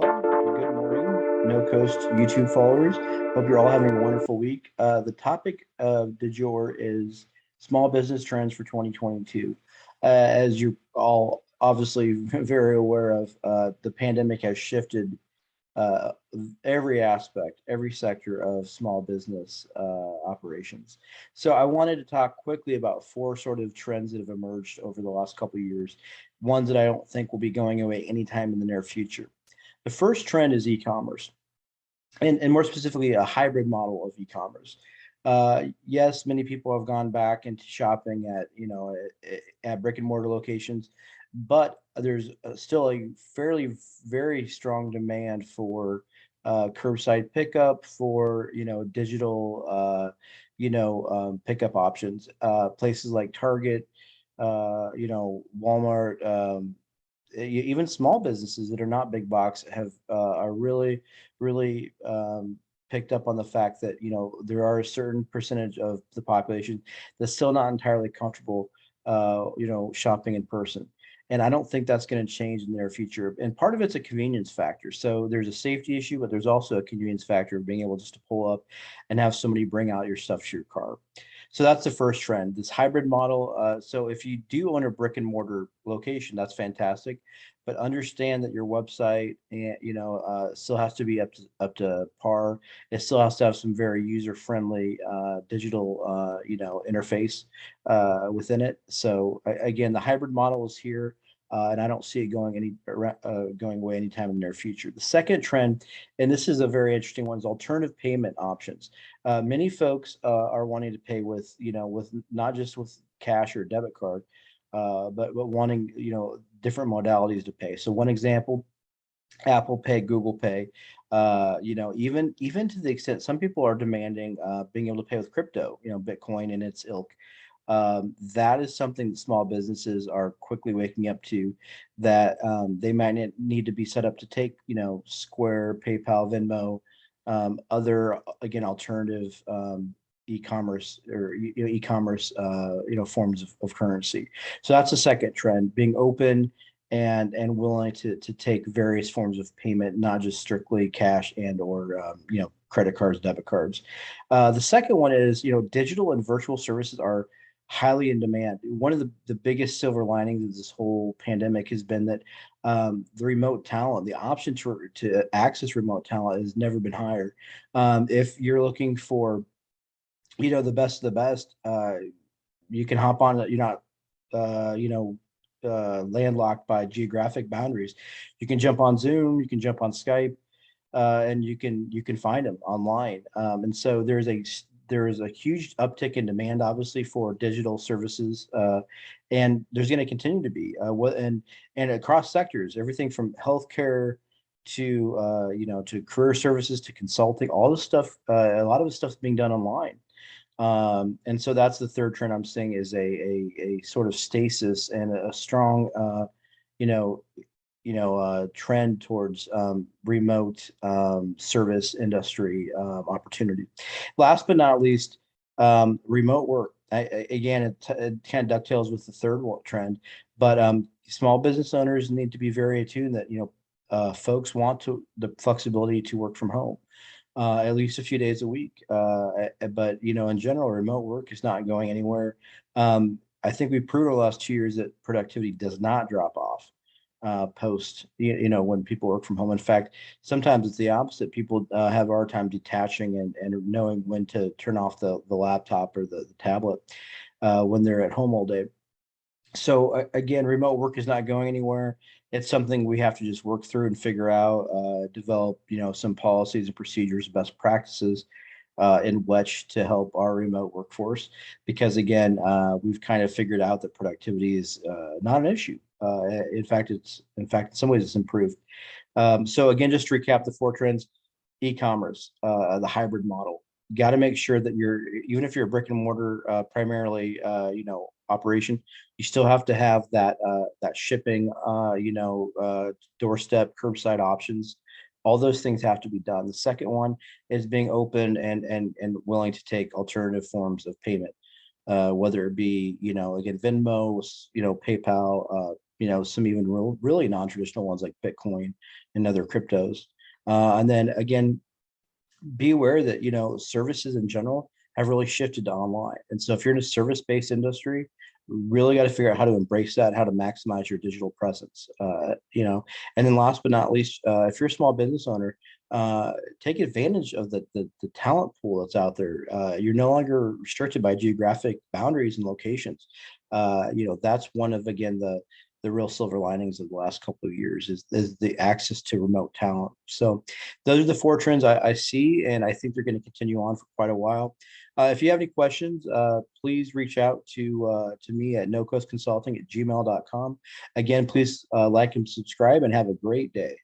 Good morning, No Coast YouTube followers. Hope you're all having a wonderful week. The topic of du jour is small business trends for 2022. As you're all obviously very aware of, the pandemic has shifted uh, every aspect, every sector of small business operations. So I wanted to talk quickly about four sort of trends that have emerged over the last couple of years, ones that I don't think will be going away anytime in the near future. The first trend is e-commerce, and more specifically, a hybrid model of e-commerce. Yes, many people have gone back into shopping at brick and mortar locations, but there's still a fairly very strong demand for curbside pickup, for digital pickup options. Places like Target, Walmart. Even small businesses that are not big box have are really picked up on the fact that there are a certain percentage of the population that's still not entirely comfortable shopping in person, and I don't think that's going to change in the near future. And part of it's a convenience factor. So there's a safety issue, but there's also a convenience factor of being able just to pull up and have somebody bring out your stuff to your car. So that's the first trend, this hybrid model. So if you do own a brick and mortar location, that's fantastic, but understand that your website and still has to be up to par. It still has to have some very user friendly digital interface within it. So again, the hybrid model is here. And I don't see it going away anytime in the near future. The second trend, and this is a very interesting one, is alternative payment options. Many folks are wanting to pay with not just with cash or debit card, but wanting different modalities to pay. So one example, Apple Pay, Google Pay, even to the extent some people are demanding being able to pay with crypto, Bitcoin and its ilk. That is something that small businesses are quickly waking up to, that they might need to be set up to take, Square, PayPal, Venmo, other, again, alternative e-commerce or e-commerce forms of currency. So that's the second trend, being open and willing to take various forms of payment, not just strictly cash and or credit cards, debit cards. The second one is digital and virtual services are highly in demand. One of the biggest silver linings of this whole pandemic has been that the remote talent, the option to access remote talent has never been higher. If you're looking for the best of the best, you can hop on. You're not landlocked by geographic boundaries. You can jump on Zoom, you can jump on Skype, and you can find them online. And so there is a huge uptick in demand, obviously, for digital services, and there's going to continue to be and across sectors, everything from healthcare to to career services to consulting. All this stuff, a lot of the stuff's being done online. And so that's the third trend I'm seeing, is a sort of stasis and a strong you know trend towards remote service industry opportunity. Last but not least, remote work. Again, it kind of dovetails with the third trend, but small business owners need to be very attuned that folks want the flexibility to work from home at least a few days a week. But in general, remote work is not going anywhere. I think we've proved over the last 2 years that productivity does not drop off post when people work from home. In fact, sometimes it's the opposite. People have a hard time detaching and knowing when to turn off the laptop or the tablet when they're at home all day. So again, remote work is not going anywhere. It's something we have to just work through and figure out, develop, some policies and procedures, best practices in which to help our remote workforce. Because again, we've kind of figured out that productivity is not an issue. In some ways it's improved. So again, just to recap the four trends: e-commerce, the hybrid model. Got to make sure that even if you're a brick and mortar primarily, operation, you still have to have that shipping, doorstep, curbside options. All those things have to be done. The second one is being open and willing to take alternative forms of payment, whether it be again Venmo, PayPal, some even really non-traditional ones like Bitcoin and other cryptos. And then again, be aware that services in general have really shifted to online. And so if you're in a service-based industry, really got to figure out how to embrace that, how to maximize your digital presence. And then last but not least, if you're a small business owner, take advantage of the talent pool that's out there. You're no longer restricted by geographic boundaries and locations. That's one of, again, the real silver linings of the last couple of years is the access to remote talent. So those are the four trends I see, and I think they're going to continue on for quite a while. If you have any questions, please reach out to me at nocostconsulting@gmail.com. Again, please like and subscribe and have a great day.